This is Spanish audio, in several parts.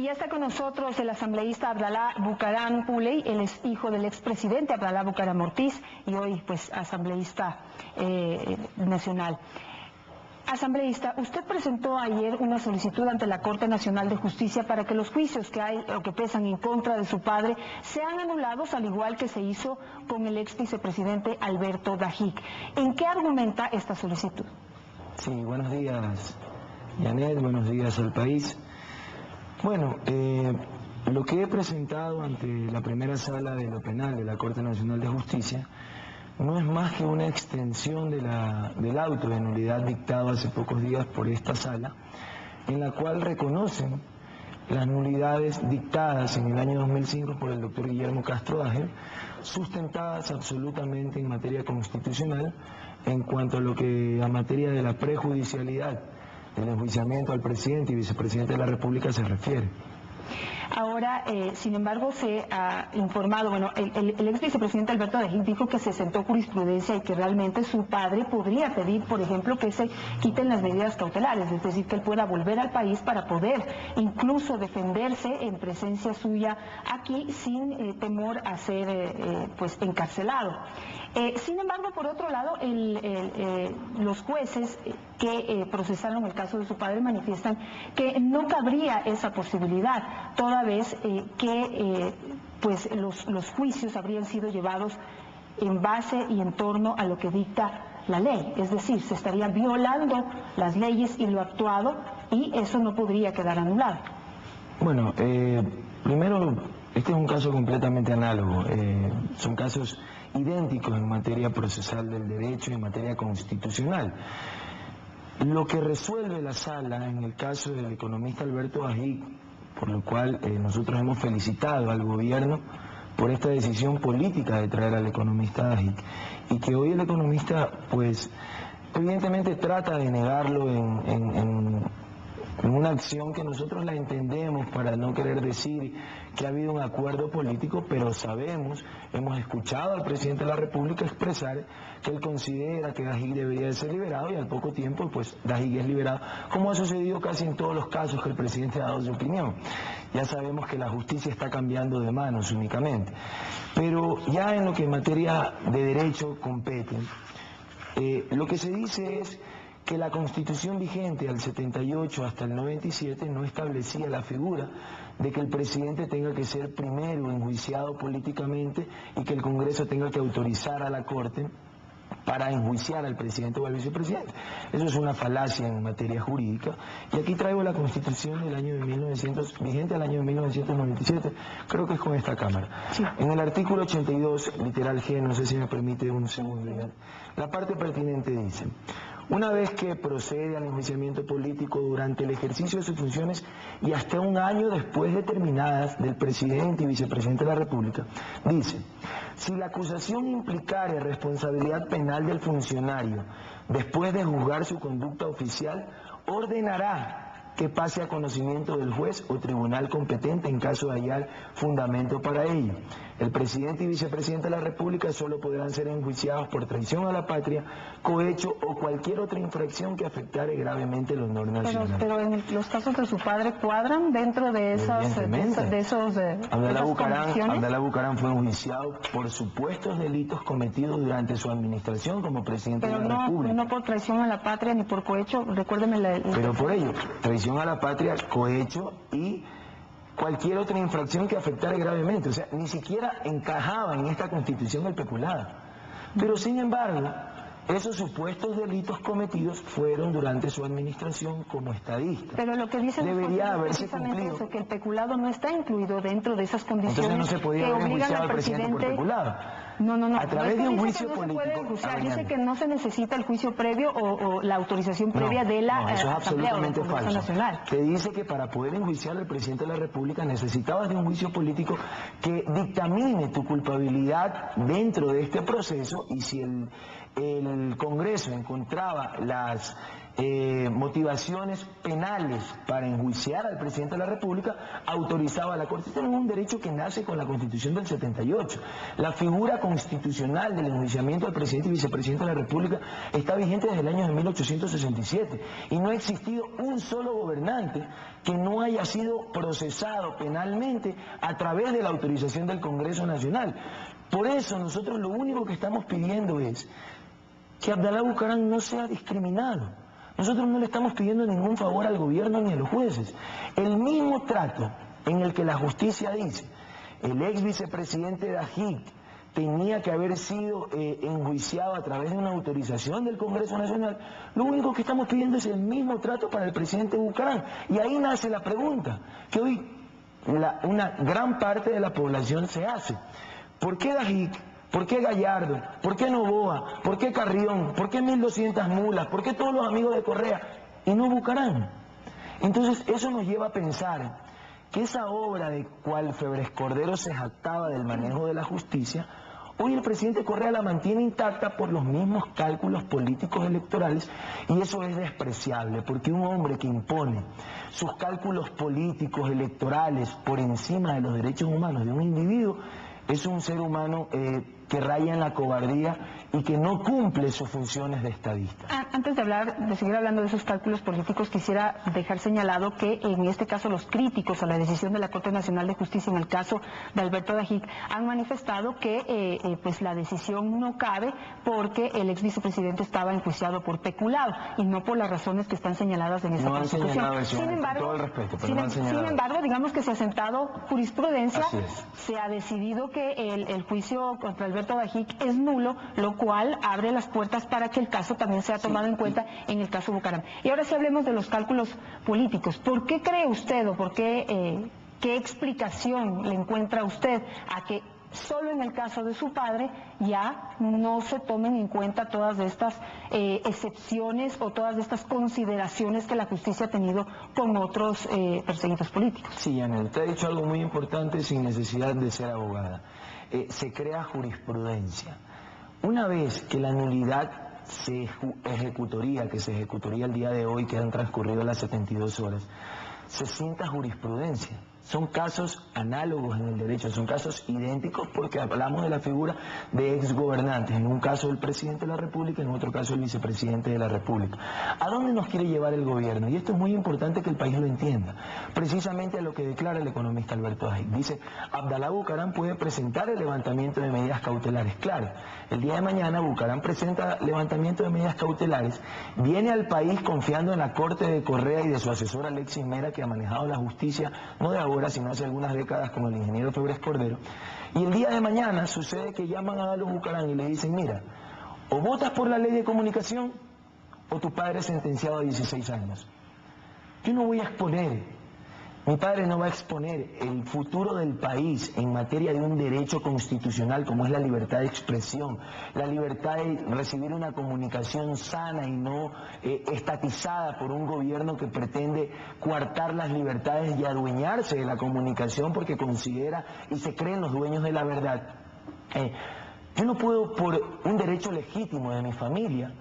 Y ya está con nosotros el asambleísta Abdalá Bucaram Puley. Él es hijo del expresidente Abdalá Bucaram Ortiz y hoy pues asambleísta nacional. Asambleísta, usted presentó ayer una solicitud ante la Corte Nacional de Justicia para que los juicios que hay o que pesan en contra de su padre sean anulados, al igual que se hizo con el ex vicepresidente Alberto Dajic. ¿En qué argumenta esta solicitud? Sí, buenos días, Janet, buenos días al país. Bueno, lo que he presentado ante la primera sala de lo penal de la Corte Nacional de Justicia no es más que una extensión del auto de nulidad dictado hace pocos días por esta sala, en la cual reconocen las nulidades dictadas en el año 2005 por el doctor Guillermo Castro Ángel, sustentadas absolutamente en materia constitucional en cuanto a lo que a materia de la prejudicialidad del enjuiciamiento al presidente y vicepresidente de la República se refiere. Ahora, sin embargo, se ha informado, bueno, el ex vicepresidente Alberto Dajic dijo que se sentó jurisprudencia y que realmente su padre podría pedir, por ejemplo, que se quiten las medidas cautelares, es decir, que él pueda volver al país para poder incluso defenderse en presencia suya aquí sin temor a ser pues encarcelado. Sin embargo, por otro lado, los jueces que procesaron el caso de su padre manifiestan que no cabría esa posibilidad, toda vez que pues los juicios habrían sido llevados en base y en torno a lo que dicta la ley, es decir, se estarían violando las leyes y lo actuado, y eso no podría quedar anulado. Bueno, primero, este es un caso completamente análogo, son casos idénticos en materia procesal del derecho y en materia constitucional. Lo que resuelve la sala en el caso del economista Alberto Dajic, por lo cual nosotros hemos felicitado al gobierno por esta decisión política de traer al economista Dajic, y que hoy el economista pues evidentemente trata de negarlo en una acción que nosotros la entendemos para no querer decir que ha habido un acuerdo político, pero sabemos, hemos escuchado al presidente de la República expresar que él considera que Dajic debería de ser liberado, y al poco tiempo pues Dajic es liberado, como ha sucedido casi en todos los casos que el presidente ha dado su opinión. Ya sabemos que la justicia está cambiando de manos únicamente, pero ya en lo que en materia de derecho compete, lo que se dice es que la Constitución vigente al 78 hasta el 97 no establecía la figura de que el presidente tenga que ser primero enjuiciado políticamente y que el Congreso tenga que autorizar a la Corte para enjuiciar al presidente o al vicepresidente. Eso es una falacia en materia jurídica, y aquí traigo la Constitución del año de 1900, vigente al año de 1997, creo que es con esta Cámara. Sí. En el artículo 82, literal G, no sé si me permite un segundo, la parte pertinente dice: una vez que procede al enjuiciamiento político durante el ejercicio de sus funciones y hasta un año después de terminadas del presidente y vicepresidente de la República, dice: si la acusación implicare responsabilidad penal del funcionario después de juzgar su conducta oficial, ordenará que pase a conocimiento del juez o tribunal competente en caso de hallar fundamento para ello. El presidente y vicepresidente de la República solo podrán ser enjuiciados por traición a la patria, cohecho o cualquier otra infracción que afectare gravemente el honor nacional. Pero en los casos de su padre cuadran dentro de esas Abdalá Bucaram fue enjuiciado por supuestos delitos cometidos durante su administración como presidente de la República. Pero no por traición a la patria ni por cohecho, recuérdeme Pero por ello, traición a la patria, cohecho y cualquier otra infracción que afectara gravemente, o sea, ni siquiera encajaba en esta Constitución el peculado. Pero sin embargo, esos supuestos delitos cometidos fueron durante su administración como estadista. Pero lo que dicen debería haberse precisamente cumplido. eso, que el peculado no está incluido dentro de esas condiciones. Entonces no se podía que haber obligan enjuiciado al al presidente por peculado. No. A través de un juicio no político. Se puede enjuiciar, dice que no se necesita el juicio previo o la autorización previa de la eso es Asamblea absolutamente o del Congreso falso. Nacional. Te dice que para poder enjuiciar al presidente de la República necesitabas de un juicio político que dictamine tu culpabilidad dentro de este proceso, y si el Congreso encontraba las motivaciones penales para enjuiciar al presidente de la República, autorizaba a la Corte. Este no es un derecho que nace con la Constitución del 78. La figura constitucional del enjuiciamiento al presidente y vicepresidente de la República está vigente desde el año de 1867 y no ha existido un solo gobernante que no haya sido procesado penalmente a través de la autorización del Congreso Nacional. Por eso nosotros lo único que estamos pidiendo es que Abdalá Bucaram no sea discriminado. Nosotros no le estamos pidiendo ningún favor al gobierno ni a los jueces. El mismo trato en el que la justicia dice el ex vicepresidente de AJIC tenía que haber sido enjuiciado a través de una autorización del Congreso Nacional, lo único que estamos pidiendo es el mismo trato para el presidente Bucaram. Y ahí nace la pregunta que hoy una gran parte de la población se hace. ¿Por qué AJIC? ¿Por qué Gallardo? ¿Por qué Noboa? ¿Por qué Carrión? ¿Por qué 1200 mulas? ¿Por qué todos los amigos de Correa? Y no Bucaram. Entonces eso nos lleva a pensar que esa obra de cual Febres Cordero se jactaba del manejo de la justicia, hoy el presidente Correa la mantiene intacta por los mismos cálculos políticos electorales, y eso es despreciable, porque un hombre que impone sus cálculos políticos electorales por encima de los derechos humanos de un individuo es un ser humano que raya en la cobardía y que no cumple sus funciones de estadista. Antes de seguir hablando de esos cálculos políticos, quisiera dejar señalado que en este caso los críticos a la decisión de la Corte Nacional de Justicia en el caso de Alberto Dajic han manifestado que pues la decisión no cabe porque el ex vicepresidente estaba enjuiciado por peculado y no por las razones que están señaladas en esa Constitución. Sin embargo, digamos que se ha sentado jurisprudencia, se ha decidido que el juicio contra Alberto Dajic es nulo, lo cual abre las puertas para que el caso también sea tomado en cuenta en el caso Bucaram. Y ahora sí hablemos de los cálculos políticos. ¿Por qué cree usted o por qué explicación le encuentra usted a que solo en el caso de su padre ya no se tomen en cuenta todas estas excepciones o todas estas consideraciones que la justicia ha tenido con otros perseguidos políticos? Sí, Yanel, usted ha dicho algo muy importante sin necesidad de ser abogada. Se crea jurisprudencia. Una vez que la nulidad se ejecutaría el día de hoy, que han transcurrido las 72 horas, se sienta jurisprudencia. Son casos análogos en el derecho, son casos idénticos porque hablamos de la figura de exgobernantes, en un caso del presidente de la República, en otro caso el vicepresidente de la República. ¿A dónde nos quiere llevar el gobierno? Y esto es muy importante que el país lo entienda. Precisamente a lo que declara el economista Alberto Dajic. Dice, Abdalá Bucaram puede presentar el levantamiento de medidas cautelares. Claro, el día de mañana Bucaram presenta levantamiento de medidas cautelares, viene al país confiando en la Corte de Correa y de su asesor Alexis Mera, que ha manejado la justicia no de ahora, sino hace algunas décadas, como el ingeniero Febres Cordero, y el día de mañana sucede que llaman a Galo Bucaram y le dicen, mira, o votas por la ley de comunicación o tu padre es sentenciado a 16 años. Yo no voy a exponer, mi padre no va a exponer el futuro del país en materia de un derecho constitucional como es la libertad de expresión, la libertad de recibir una comunicación sana y no estatizada por un gobierno que pretende coartar las libertades y adueñarse de la comunicación porque considera y se creen los dueños de la verdad. Yo no puedo, por un derecho legítimo de mi familia,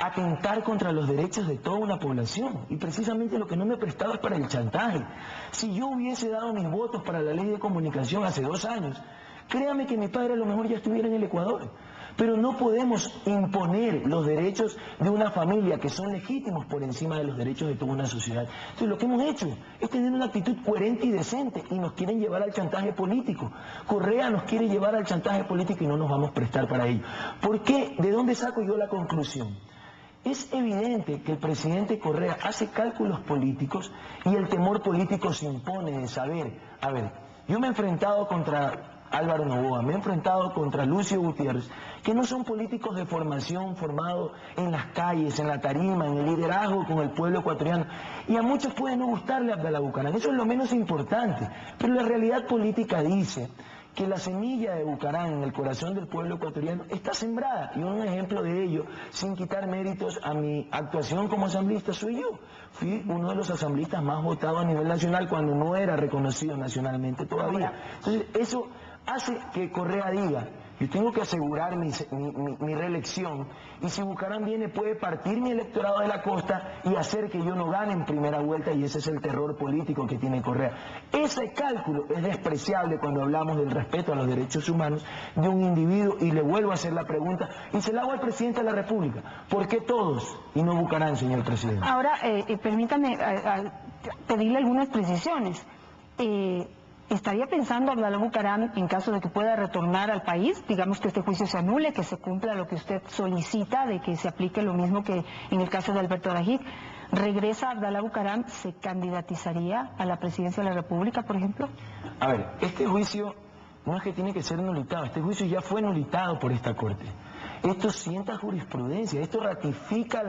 atentar contra los derechos de toda una población, y precisamente lo que no me prestaba es para el chantaje. Si yo hubiese dado mis votos para la ley de comunicación hace 2 años, créame que mi padre a lo mejor ya estuviera en el Ecuador, pero no podemos imponer los derechos de una familia que son legítimos por encima de los derechos de toda una sociedad. Entonces lo que hemos hecho es tener una actitud coherente y decente, y nos quieren llevar al chantaje político. Correa nos quiere llevar al chantaje político y no nos vamos a prestar para ello. ¿Por qué? ¿De dónde saco yo la conclusión? Es evidente que el presidente Correa hace cálculos políticos y el temor político se impone de saber, a ver, yo me he enfrentado contra Álvaro Noboa, me he enfrentado contra Lucio Gutiérrez, que no son políticos de formación formados en las calles, en la tarima, en el liderazgo con el pueblo ecuatoriano, y a muchos puede no gustarle Abdalá Bucaram, eso es lo menos importante, pero la realidad política dice que la semilla de Bucaram en el corazón del pueblo ecuatoriano está sembrada, y un ejemplo de ello, sin quitar méritos a mi actuación como asambleísta, soy yo. Fui uno de los asambleístas más votados a nivel nacional cuando no era reconocido nacionalmente todavía. Entonces eso hace que Correa diga Yo tengo que asegurar mi reelección, y si Bucaram viene puede partir mi electorado de la costa y hacer que yo no gane en primera vuelta, y ese es el terror político que tiene Correa. Ese cálculo es despreciable cuando hablamos del respeto a los derechos humanos de un individuo, y le vuelvo a hacer la pregunta, y se la hago al presidente de la República: ¿por qué todos y no Bucaram, señor presidente? Ahora, permítame pedirle algunas precisiones. ¿Estaría pensando Abdalá Bucaram, en caso de que pueda retornar al país, digamos que este juicio se anule, que se cumpla lo que usted solicita, de que se aplique lo mismo que en el caso de Alberto Dajik, regresa Abdalá Bucaram, se candidatizaría a la presidencia de la República, por ejemplo? A ver, este juicio no es que tiene que ser nulitado, este juicio ya fue nulitado por esta Corte. Esto sienta jurisprudencia, esto ratifica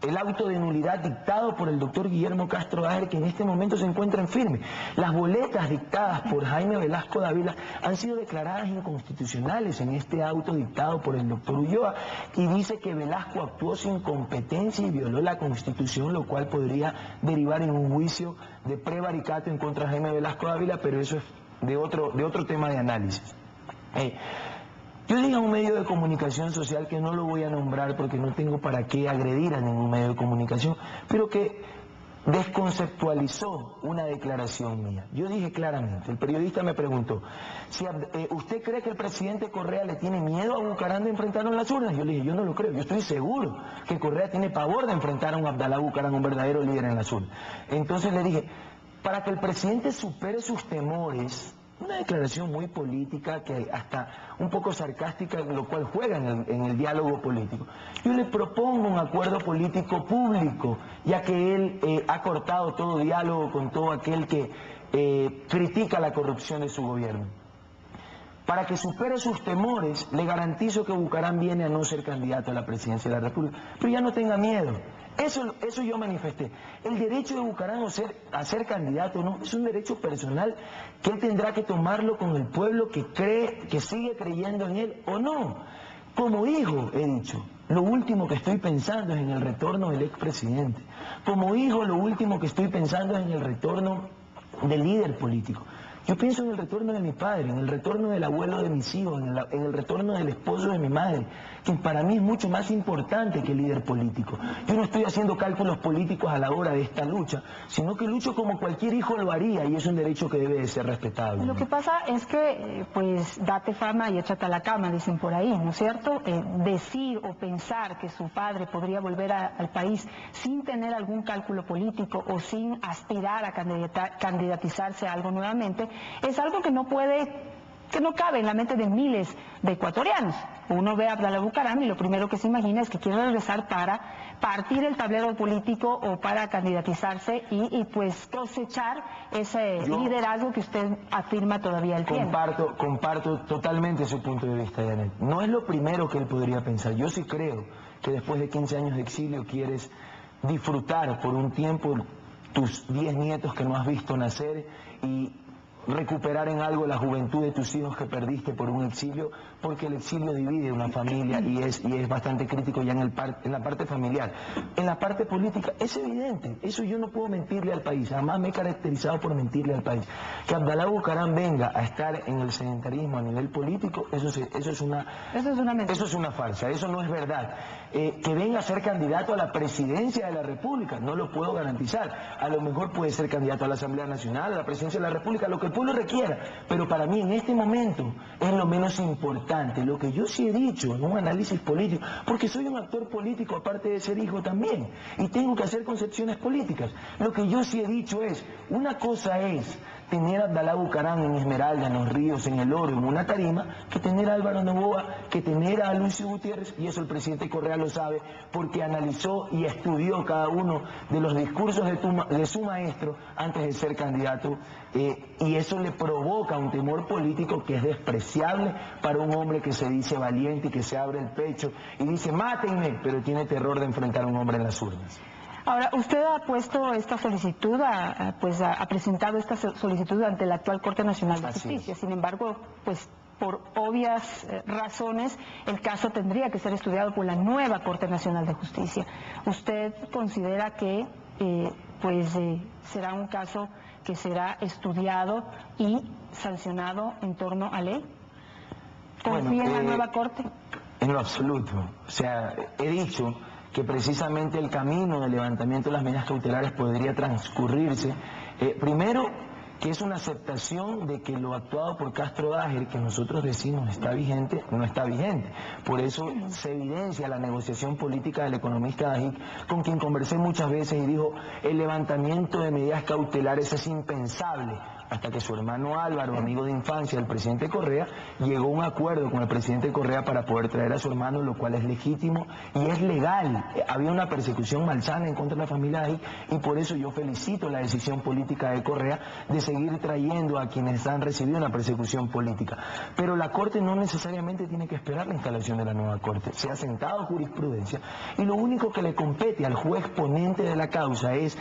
el auto de nulidad dictado por el doctor Guillermo Castro Ager, que en este momento se encuentra en firme. Las boletas dictadas por Jaime Velasco Dávila han sido declaradas inconstitucionales en este auto dictado por el doctor Ulloa, y dice que Velasco actuó sin competencia y violó la Constitución, lo cual podría derivar en un juicio de prevaricato en contra de Jaime Velasco Dávila, pero eso es de otro tema de análisis. Yo dije a un medio de comunicación social, que no lo voy a nombrar porque no tengo para qué agredir a ningún medio de comunicación, pero que desconceptualizó una declaración mía. Yo dije claramente, el periodista me preguntó, si ¿usted cree que el presidente Correa le tiene miedo a Bucaram de enfrentarlo en las urnas? Yo le dije, yo no lo creo, yo estoy seguro que Correa tiene pavor de enfrentar a un Abdalá Bucaram, un verdadero líder en las urnas. Entonces le dije, para que el presidente supere sus temores, una declaración muy política, que hasta un poco sarcástica, lo cual juega en el diálogo político. Yo le propongo un acuerdo político público, ya que él ha cortado todo diálogo con todo aquel que critica la corrupción de su gobierno. Para que supere sus temores, le garantizo que Bucaram viene a no ser candidato a la presidencia de la República. Pero ya no tenga miedo. Eso yo manifesté. El derecho de Bucaram a ser candidato no es un derecho personal, que él tendrá que tomarlo con el pueblo que cree, que sigue creyendo en él o no. Como hijo, he dicho, lo último que estoy pensando es en el retorno del expresidente. Como hijo, lo último que estoy pensando es en el retorno del líder político. Yo pienso en el retorno de mi padre, en el retorno del abuelo de mis hijos, en el retorno del esposo de mi madre, que para mí es mucho más importante que el líder político. Yo no estoy haciendo cálculos políticos a la hora de esta lucha, sino que lucho como cualquier hijo lo haría, y es un derecho que debe de ser respetado. Lo que pasa es que, pues, date fama y échate a la cama, dicen por ahí, ¿no es cierto? Decir o pensar que su padre podría volver al país sin tener algún cálculo político o sin aspirar a candidatizarse a algo nuevamente, es algo que no cabe en la mente de miles de ecuatorianos. Uno ve a Abdalá Bucaram y lo primero que se imagina es que quiere regresar para partir el tablero político o para candidatizarse y pues cosechar ese liderazgo que usted afirma todavía él tiene. Comparto totalmente su punto de vista, Janet. No es lo primero que él podría pensar. Yo sí creo que después de 15 años de exilio quieres disfrutar por un tiempo tus 10 nietos que no has visto nacer y recuperar en algo la juventud de tus hijos que perdiste por un exilio, porque el exilio divide una familia y es bastante crítico ya en la parte familiar. En la parte política es evidente, eso yo no puedo mentirle al país, jamás me he caracterizado por mentirle al país. Que Abdalá Bucaram venga a estar en el sedentarismo a nivel político, eso es una farsa, eso no es verdad. Que venga a ser candidato a la presidencia de la República, no lo puedo garantizar. A lo mejor puede ser candidato a la Asamblea Nacional, a la presidencia de la República, lo que el pueblo requiera, pero para mí en este momento es lo menos importante. Lo que yo sí he dicho en un análisis político, porque soy un actor político aparte de ser hijo también, y tengo que hacer concepciones políticas. Lo que yo sí he dicho es, una cosa es tener a Abdalá Bucaram en Esmeralda, en Los Ríos, en El Oro, en una tarima, que tener a Álvaro Noboa, que tener a Lucio Gutiérrez, y eso el presidente Correa lo sabe, porque analizó y estudió cada uno de los discursos de su maestro antes de ser candidato, y eso le provoca un temor político que es despreciable para un hombre que se dice valiente y que se abre el pecho y dice mátenme, pero tiene terror de enfrentar a un hombre en las urnas. Ahora, usted ha puesto esta solicitud, ha presentado esta solicitud ante la actual Corte Nacional de Justicia. Sin embargo, pues por obvias razones, el caso tendría que ser estudiado por la nueva Corte Nacional de Justicia. ¿Usted considera que será un caso que será estudiado y sancionado en torno a ley? ¿Confía en la nueva Corte? En lo absoluto. O sea, he dicho que precisamente el camino del levantamiento de las medidas cautelares podría transcurrirse, primero, que es una aceptación de que lo actuado por Castro Dajer, que nosotros decimos está vigente, no está vigente. Por eso se evidencia la negociación política del economista Dajic, con quien conversé muchas veces y dijo, el levantamiento de medidas cautelares es impensable, hasta que su hermano Álvaro, amigo de infancia del presidente Correa, llegó a un acuerdo con el presidente Correa para poder traer a su hermano, lo cual es legítimo y es legal. Había una persecución malsana en contra de la familia Dajic y por eso yo felicito la decisión política de Correa de seguir trayendo a quienes han recibido una persecución política. Pero la Corte no necesariamente tiene que esperar la instalación de la nueva Corte. Se ha sentado jurisprudencia y lo único que le compete al juez ponente de la causa es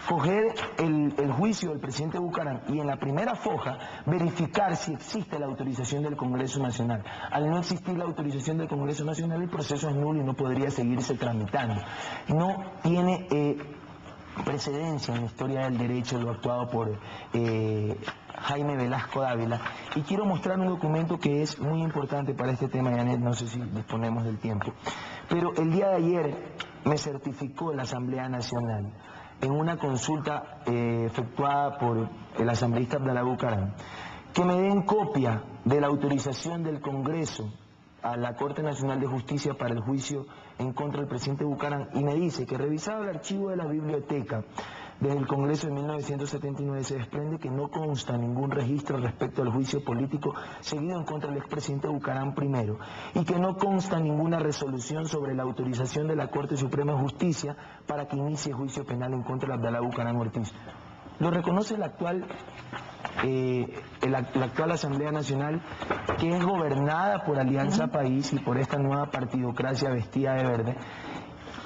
coger el juicio del presidente Bucaram y en la primera foja verificar si existe la autorización del Congreso Nacional. Al no existir la autorización del Congreso Nacional, el proceso es nulo y no podría seguirse tramitando. No tiene precedencia en la historia del derecho lo actuado por Jaime Velasco Dávila. Y quiero mostrar un documento que es muy importante para este tema, Janet, no sé si disponemos del tiempo. Pero el día de ayer me certificó la Asamblea Nacional en una consulta efectuada por el asambleísta Abdalá Bucaram, que me den copia de la autorización del Congreso a la Corte Nacional de Justicia para el juicio en contra del presidente Bucaram, y me dice que revisado el archivo de la biblioteca desde el Congreso de 1979 se desprende que no consta ningún registro respecto al juicio político seguido en contra del expresidente Bucaram primero, y que no consta ninguna resolución sobre la autorización de la Corte Suprema de Justicia para que inicie juicio penal en contra de Abdalá Bucaram Ortiz. Lo reconoce la actual Asamblea Nacional, que es gobernada por Alianza País y por esta nueva partidocracia vestida de verde.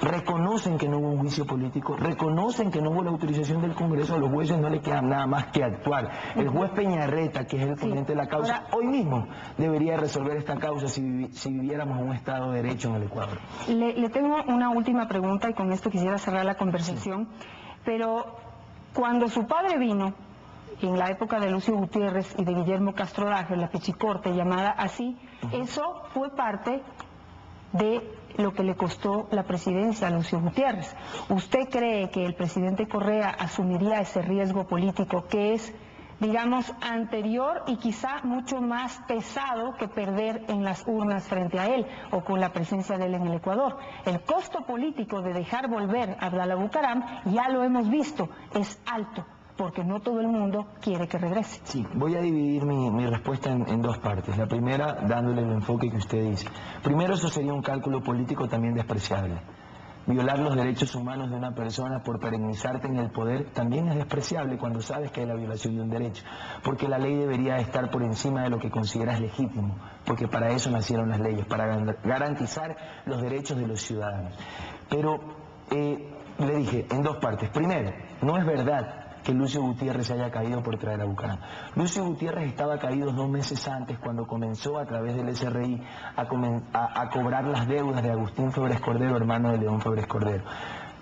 Reconocen que no hubo un juicio político, reconocen que no hubo la autorización del Congreso, a los jueces no le queda nada más que actuar. El juez Peñarreta, que es el ponente de la causa, hoy mismo debería resolver esta causa si viviéramos en un Estado de Derecho en el Ecuador. Le tengo una última pregunta y con esto quisiera cerrar la conversación, pero cuando su padre vino, en la época de Lucio Gutiérrez y de Guillermo Castro Dajer, la Pichicorte llamada así, eso fue parte de lo que le costó la presidencia a Lucio Gutiérrez. ¿Usted cree que el presidente Correa asumiría ese riesgo político que es, digamos, anterior y quizá mucho más pesado que perder en las urnas frente a él o con la presencia de él en el Ecuador? El costo político de dejar volver a Abdalá Bucaram, ya lo hemos visto, es alto, porque no todo el mundo quiere que regrese. Sí, voy a dividir mi respuesta en dos partes. La primera, dándole el enfoque que usted dice. Primero, eso sería un cálculo político también despreciable. Violar los derechos humanos de una persona por perennizarte en el poder también es despreciable cuando sabes que hay la violación de un derecho, porque la ley debería estar por encima de lo que consideras legítimo, porque para eso nacieron las leyes, para garantizar los derechos de los ciudadanos. Pero le dije en dos partes. Primero, no es verdad que Lucio Gutiérrez se haya caído por traer a Bucaram. Lucio Gutiérrez estaba caído 2 meses antes, cuando comenzó a través del SRI a cobrar las deudas de Agustín Febres Cordero, hermano de León Febres Cordero.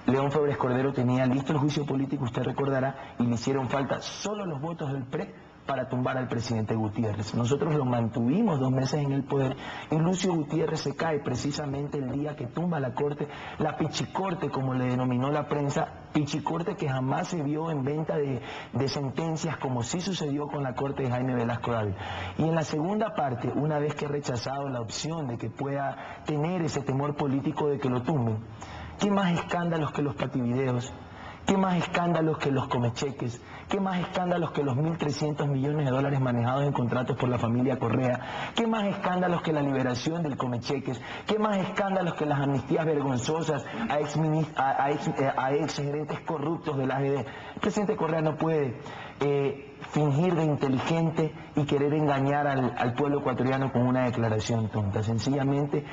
León Febres Cordero tenía listo el juicio político, usted recordará, y le hicieron falta solo los votos del PRE para tumbar al presidente Gutiérrez. Nosotros lo mantuvimos 2 meses en el poder y Lucio Gutiérrez se cae precisamente el día que tumba la Corte, la Pichicorte, como le denominó la prensa, Pichicorte que jamás se vio en venta de sentencias, como sí sucedió con la Corte de Jaime Velasco Dávila. Y en la segunda parte, una vez que he rechazado la opción de que pueda tener ese temor político de que lo tumben, ¿qué más escándalos que los pativideos? ¿Qué más escándalos que los comecheques? ¿Qué más escándalos que los 1.300 millones de dólares manejados en contratos por la familia Correa? ¿Qué más escándalos que la liberación del comecheques? ¿Qué más escándalos que las amnistías vergonzosas a ex gerentes corruptos de la AGD? El presidente Correa no puede fingir de inteligente y querer engañar al pueblo ecuatoriano con una declaración tonta. Sencillamente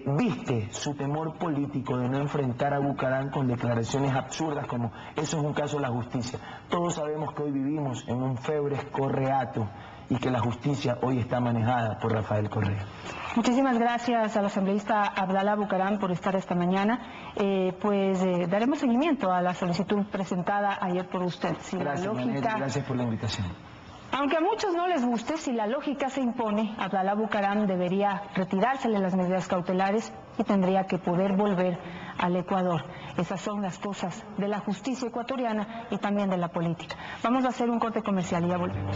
viste su temor político de no enfrentar a Bucaram con declaraciones absurdas como eso es un caso de la justicia. Todos sabemos que hoy vivimos en un Febres Correato y que la justicia hoy está manejada por Rafael Correa. Muchísimas gracias al asambleísta Abdalá Bucaram por estar esta mañana. Daremos seguimiento a la solicitud presentada ayer por usted. Si Gracias, la lógica... Gracias por la invitación. Aunque a muchos no les guste, si la lógica se impone, Abdalá Bucaram debería retirársele las medidas cautelares y tendría que poder volver al Ecuador. Esas son las cosas de la justicia ecuatoriana y también de la política. Vamos a hacer un corte comercial y ya volvemos.